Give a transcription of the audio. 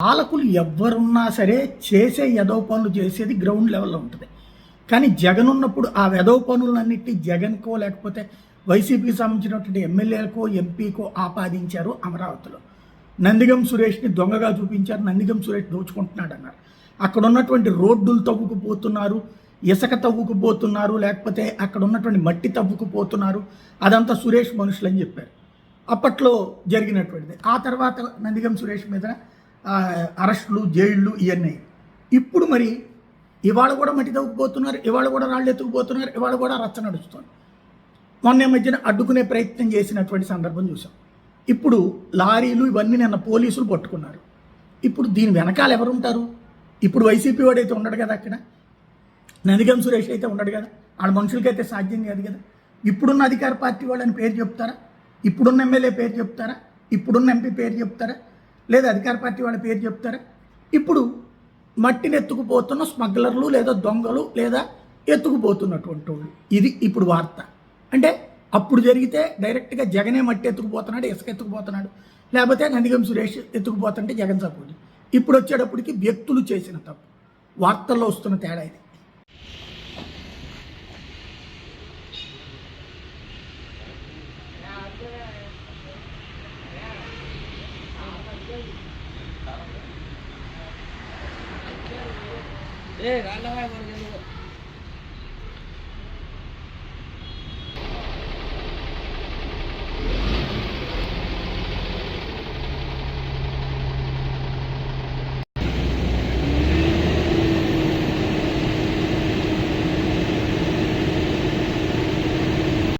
పాలకులు ఎవ్వరున్నా సరే చేసే ఎదవ పనులు చేసేది గ్రౌండ్ లెవెల్లో ఉంటుంది. కానీ జగన్ ఉన్నప్పుడు ఆ వెధవ పనులన్నిటి జగన్కో లేకపోతే వైసీపీకి సంబంధించినటువంటి ఎమ్మెల్యేలకో ఎంపీకో ఆపాదించారు అమరావతిలో. నందిగం సురేష్ని దొంగగా చూపించారు, నందిగం సురేష్ దోచుకుంటున్నాడు అన్నారు. అక్కడ ఉన్నటువంటి రోడ్డులు తవ్వుకుపోతున్నారు, ఇసుక తవ్వుకుపోతున్నారు, లేకపోతే అక్కడ ఉన్నటువంటి మట్టి తవ్వుకుపోతున్నారు, అదంతా సురేష్ మనుషులు అని చెప్పారు అప్పట్లో జరిగినటువంటిది. ఆ తర్వాత నందిగం సురేష్ మీద అరెస్టులు, జైళ్ళు ఇవన్నీ. ఇప్పుడు మరి ఇవాళ కూడా మట్టి తవ్వుకుపోతున్నారు, ఇవాళ కూడా రాళ్ళు ఎత్తుకుపోతున్నారు, ఇవాళ కూడా రచ్చ నడుస్తుంది. మొన్న మధ్యన అడ్డుకునే ప్రయత్నం చేసినటువంటి సందర్భం చూసాం. ఇప్పుడు లారీలు ఇవన్నీ నిన్న పోలీసులు పట్టుకున్నారు. ఇప్పుడు దీని వెనకాల ఎవరుంటారు? ఇప్పుడు వైసీపీ వాడైతే ఉండడు కదా, అక్కడ నందిగం సురేష్ అయితే ఉండడు కదా, ఆడ మనుషులకైతే సాధ్యం కాదు కదా. ఇప్పుడున్న అధికార పార్టీ వాళ్ళని పేరు చెప్తారా? ఇప్పుడున్న ఎమ్మెల్యే పేరు చెప్తారా? ఇప్పుడున్న ఎంపీ పేరు చెప్తారా? లేదా అధికార పార్టీ వాళ్ళ పేరు చెప్తారా? ఇప్పుడు మట్టిని ఎత్తుకుపోతున్న స్మగ్లర్లు లేదా దొంగలు లేదా ఎత్తుకుపోతున్నటువంటి వాళ్ళు, ఇది ఇప్పుడు వార్త. అంటే అప్పుడు జరిగితే డైరెక్ట్గా జగనే మట్టి ఎత్తుకుపోతున్నాడు, ఇసుక ఎత్తుకుపోతున్నాడు, లేకపోతే నందిగం సురేష్ ఎత్తుకుపోతుంటే జగన్ సపోర్ట్. ఇప్పుడు వచ్చేటప్పటికి వ్యక్తులు చేసిన తప్పు, వార్తల్లో వస్తున్న తేడా ఇది. ఏ రాళ్ళ